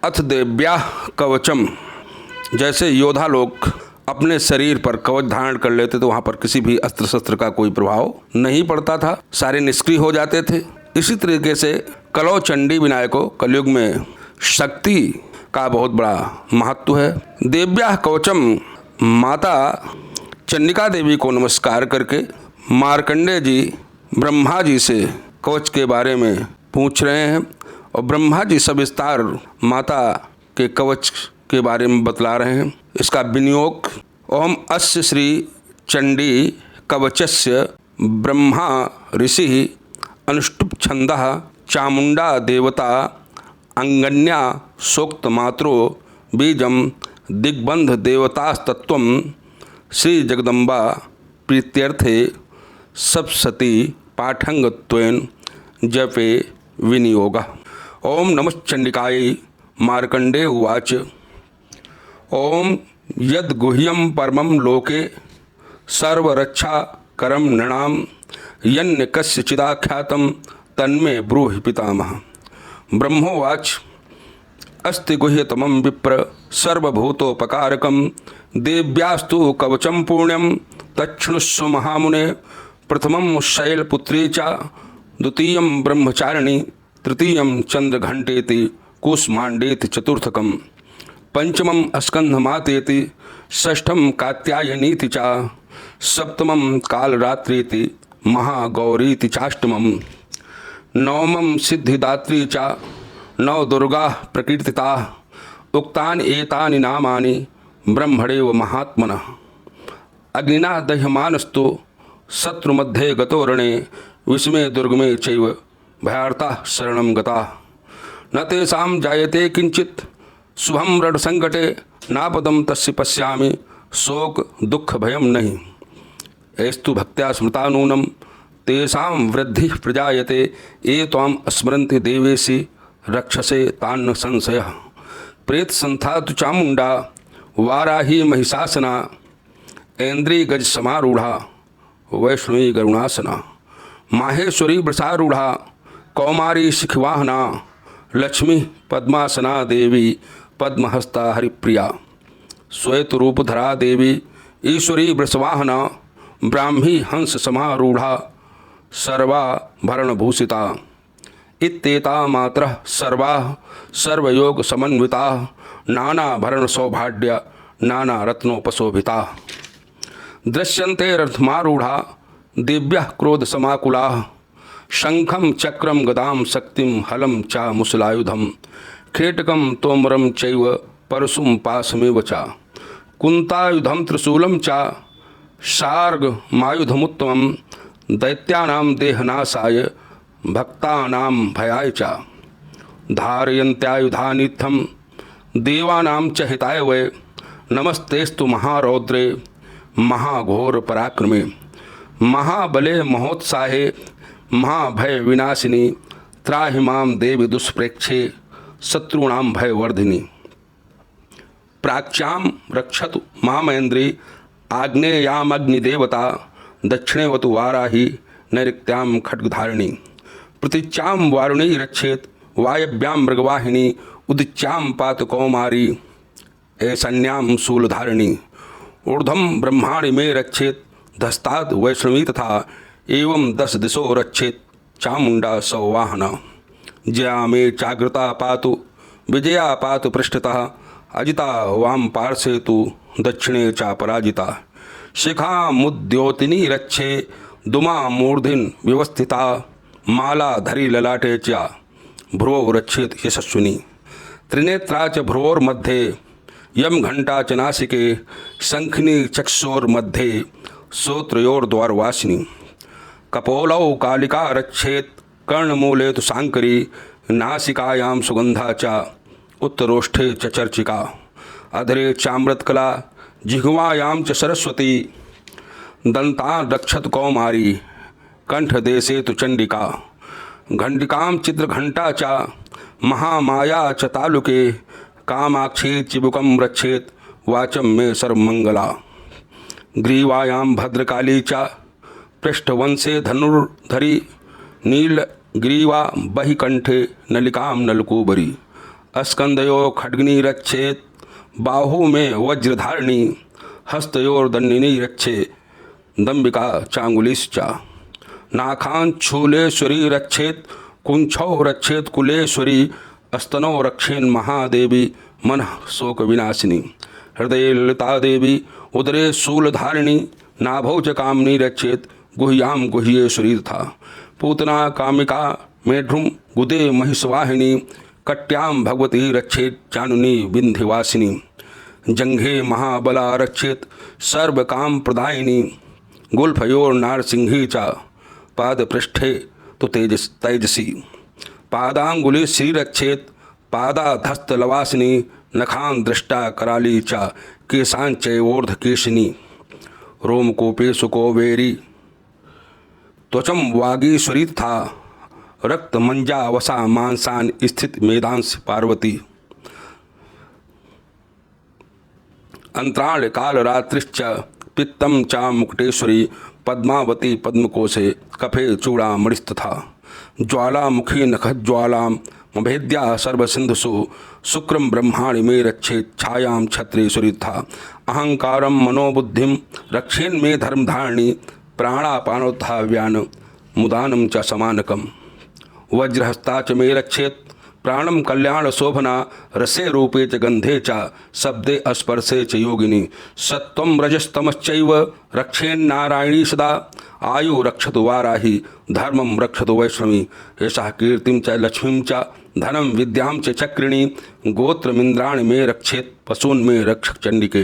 अथ देव्या कवचम। जैसे योद्धा लोग अपने शरीर पर कवच धारण कर लेते तो वहाँ पर किसी भी अस्त्र शस्त्र का कोई प्रभाव नहीं पड़ता था, सारे निष्क्रिय हो जाते थे। इसी तरीके से कलौ चंडी विनायको, कलयुग में शक्ति का बहुत बड़ा महत्व है। देव्या कवचम, माता चंडिका देवी को नमस्कार करके मार्कंडेय जी ब्रह्मा जी से कवच के बारे में पूछ रहे हैं और ब्रह्मा जी सविस्तार माता के कवच के बारे में बतला रहे हैं। इसका विनियोग ओम अस्य श्री चंडी कवचस्य ब्रह्मा ऋषि अनुष्टुप छंदः चामुंडा देवता अंगन्या सोक्त मात्रो बीजम दिग्बंध देवतास्तत्वं श्री जगदम्बा प्रीत्यर्थे सप्सति पाठंगत्वेन जपे विनियोग। ओम नमः चंडिकायै। मार्कंडेय उवाच ओम यद गुह्यम परमं लोके सर्वरक्षा करम नृणाम यन्य कस्यचिदाख्यातं तन्मे ब्रूहि पितामह। ब्रह्मोवाच अस्ति गुह्यतमं विप्र सर्वभूतोपकारकं देव्यास्तु कवचं पुण्यं तच्छृणुष्व महामुने। प्रथमं शैलपुत्री च द्वितीयं ब्रह्मचारिणी तृतीयं चंद्रघंटेति कूष्मांडेति चतुर्थकं पंचमं स्कंधमातेति षष्ठं कात्यायनीति च सप्तमं कालरात्रीति महागौरीति चाष्टमं नवमं सिद्धिदात्री च नवदुर्गा प्रकीर्तिताः उक्तानि एतानि नामानि ब्रह्मणेव महात्मनः। अग्निना दह्यमानस्तु शत्रुमध्ये गतो रणे विस्मे दुर्गमे चैव भयार्ताः शरणं गताः। न तेषां जायते किंचित् शुभं रणसंकटे नापदं तस्य पश्यामि शोक दुख भयं नहि। एस्तु भक्त्या स्मृता नूनं तेषां वृद्धिः प्रजायते ये त्वां स्मरन्ति देवेशि रक्षसे तान्न संशयः। प्रेत संथा तु चामुंडा वाराही महिषासना ऐन्द्री गज समारूढ़ा वैष्णवी गरुणासना माहेश्वरी वृषारूढ़ा कौमारी शिखवाहना लक्ष्मी पद्मासना देवी पद्महस्ता हरिप्रिया श्वेत रूपधरा देवी ईश्वरी वृषवाहना ब्राह्मी हंस समारूढ़ा सर्वाभरणभूषिता इत्येता मात्रः सर्वाः सर्वयोग समन्विता नानाभरण सौभाग्य नाना रत्नोपशोभिता। दृश्यन्ते रथमारूढ़ा दिव्यः क्रोध समाकुलाः शंखं चक्रं गदां शक्तिं हलं च मुसलायुधं खेटकं तोमरं चैव परशुं पाशमेव च कुन्तायुधं त्रिशूलं च शार्गमायुधमुत्तमं दैत्यानां देहनाशाय भक्तानां भयाय च धारयन्त्यायुधानित्थं देवानां च हिताय वै। नमस्तेस्तु महारौद्रे महाघोर पराक्रमे महाबले महोत्साहे महाभय विनाशिनी त्राहि मां देवी दुष्प्रेक्षे शत्रूणां भयवर्धिनी। प्राच्यां रक्षतु मामेन्द्री आग्नेयामग्निदेवता दक्षिणेवतु वाराही नैऋत्यां खड्गधारिणी। प्रतीच्यां वारुणी रक्षेत वायव्यां मृगवाहिनी उदिच्यां पात कौमारी ऐसन्यां शूलधारिणी। ऊर्ध्वं ब्रह्माणि मे रक्षेत धस्ताद् वैष्णवी तथा एवं 10 दिशो रक्षेत चामुंडा सौवाहना। जया मे चाग्रता पातु विजया पातु पृष्ठतः अजिता वाम पार्श्वे तु दक्षिणे च पराजिता। शिखा मुद्योतिनी रक्षे दुमा मूर्धिन व्यवस्थिता माला धरी ललाटे च भ्रुवौ रक्षेत यशस्विनी। त्रिनेत्रा च भ्रुवोर्मध्ये यम घंटा च नासिके शंखिनी चक्षोर्मध्ये श्रोत्रयोर्द्वारवासिनी। कपोलौ कालिका रक्षेत कर्णमूले तु सांकरी नासिकायां सुगंधा च उत्तरोष्ठे च चर्चिका। अधरे चामृतकला जिह्वायां च सरस्वती दंतान् रक्षत कौमारी कंठदेशे तु चंडिका। घंटिकां चित्रघंटा च महामाया च तालुके कामाक्षी चिबुकं रक्षेत वाचं मे सर्वमंगला। ग्रीवायां भद्रकाली च पृष्ठवंशे धनुर्धरी नीलग्रीवा बहिकंठे नलिकां नलकूबरी। स्कंदयो खड्गनी रक्षेत बाहु में वज्रधारिणी हस्तयोर्दंडिनी रक्षे दंबिका चांगुलिश्च नाखान शूलेश्वरी रक्षेत कुंछौ रक्षेत कुलेश्वरी स्तनौ रक्षेन महादेवी मन शोक विनाशिनी हृदय ललिता देवी उदरे शूलधारिणी नाभौ च कामनी रक्षेत गुह्याम गुह्येश्वरी था पूतना कामिका मेढ्रुम गुदे महिषवाहिनी कट्याम भगवती रक्षेत चानुनी विंध्यवासिनी जंघे महाबला रक्षेत सर्व काम प्रदायिनी गुल्फयोर नारसिंही च पादपृष्ठे तो तेजसी पादांगुली श्री रक्षेत पादाधस्तलवासिनी नखान दृष्टा कराली च केशांचैवोर्ध केशिनी रोमकूपे सुकोवेरी त्वचम वागीश्वरी था रक्त मंजा वसा मांसान स्थित मेदांश पार्वती अंतराल काल रात्रिश्च पित्तम चा मुकुटेश्वरी पद्मावती पद्मकोशे कफे चूड़ामणिस्तथा ज्वालामुखी नखज्वालां मभेद्या सर्वसिंधुषु शुक्रम ब्रह्माणि मे रक्षेत छायां छत्रेश्वरी था अहंकारम मनोबुद्धिम रक्षेन मे धर्मधारिणी प्राणापानोत्थाव्यान मुदानम च समानकम वज्रहस्ता च मे रक्षेत प्राणम कल्याण शोभना रसे रूपे च गंधे च शब्दे स्पर्शे च योगिनी सत्वम रजस्तमश्चैव रक्षेन्नारायणी सदा आयु रक्षतु वाराही धर्मम रक्षतु वैष्णवी एषः कीर्तिं च लक्ष्मीं च धनम विद्यां च चक्रिणी गोत्रमिन्द्राणि मे रक्षेत पशून् मे रक्षक चंडिके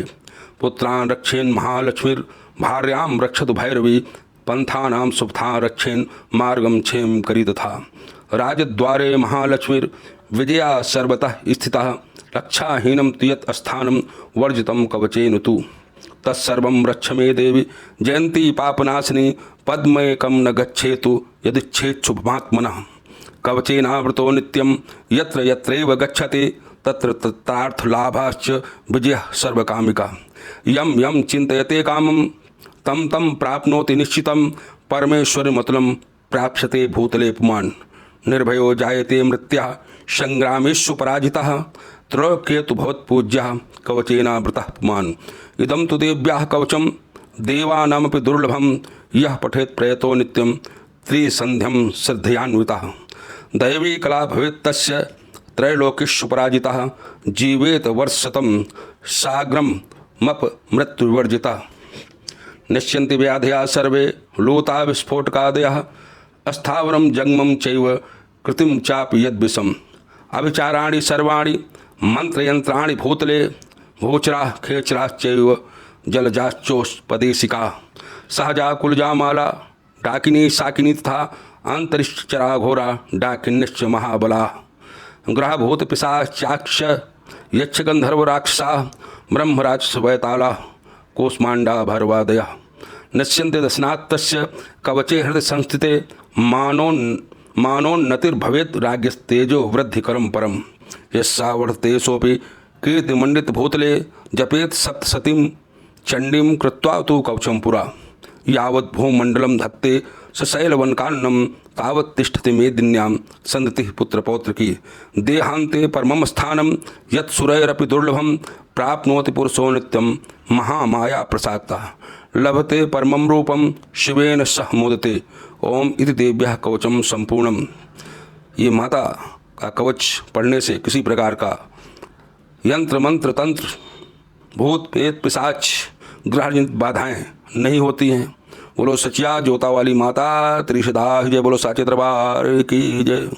पुत्रान् रक्षेन् महालक्ष्मीर् भार्यां रक्षतु भैरवी पंथानां सुपथा रक्षेन् मार्गं क्षेम करी तथा राजद्वारे महालक्ष्मीर् विजया सर्वतः स्थितः रक्षाहीनं तु यत् स्थानं वर्जितं कवचेन तु तत्सर्वं रक्ष मे देवी जयंती पापनाशिनी पद्मैकं न गच्छेतु यदिच्छेच्छुभमात्मनः कवचेनावृतो नित्यं यत्र यत्रैव गच्छति तत्र तत्रार्थलाभाश्च विजयः सर्वकामिका यं यं चिन्तयते कामं तं तं प्राप्नोति निश्चितं परमेश्वरमतुलं प्राप्स्यते भूतले पुमान् निर्भयो जायते मृत्युः संग्रामेषु पराजितः त्रयकेतु भवत्पूज्यः कवचेनावृतः पुमान् इदं तु देव्याः कवचं देवानामपि दुर्लभं यः पठेत् प्रयतो नित्यं त्रिसन्ध्यं श्रद्धयान्वितः दैवी कला भवेत् तस्य त्रैलोकेषु पराजितः जीवेत वर्षशतं साग्रं मप मृत्युवर्जितः निश्यन्ति व्याधया सर्वे लूता विस्फोटकादयः स्थावरं जंगमं चैव कृतिं चापि यद्विषम् अभिचाराणि सर्वाणि मंत्रयंत्राणि भूतले भूचराः खेचराश्चैव जलजाश्चोष्पदेशिका सहजा कुलजामाला डाकिनी शाकिनी तथा अंतरिक्षचरा घोरा डाकिन्यश्च महाबला ग्रहभूत पिशाचाक्ष यक्षगंधर्वराक्षसा ब्रह्मराक्षसवैताला कूष्मांडा भैरवादयः नश्यन्ते दशनात्तस्य कवचे हृदय संस्थिते मानोन्नतिर्भवेत् राज्ञस्तेजो वृद्धिकरं परम यस्सा वर्तते सोऽपि कीर्तिमण्डित भूतले जपेत् सप्तशतीं चण्डीं कृत्वा तु कवचं पुरा यावत् भूमण्डलं धत्ते सशैलवनकान्नं तावत् तिष्ठति मेदिन्यां सन्ततिः पुत्रपौत्रकी देहान्ते परमं स्थानं यत् सुरैरपि दुर्लभं प्राप्नोति पुरुषो नित्यं महामाया प्रसादतः लभते परमं रूपं शिवेन सह मोदते ओम इति देव्याः कवचं संपूर्णम। ये माता का कवच पढ़ने से किसी प्रकार का यंत्र मंत्र तंत्र भूत प्रेत पिशाच ग्रह जनित बाधाएं नहीं होती हैं। बोलो सचिया जोता वाली माता त्रिशदा जय, बोलो साचे दरबार की जय।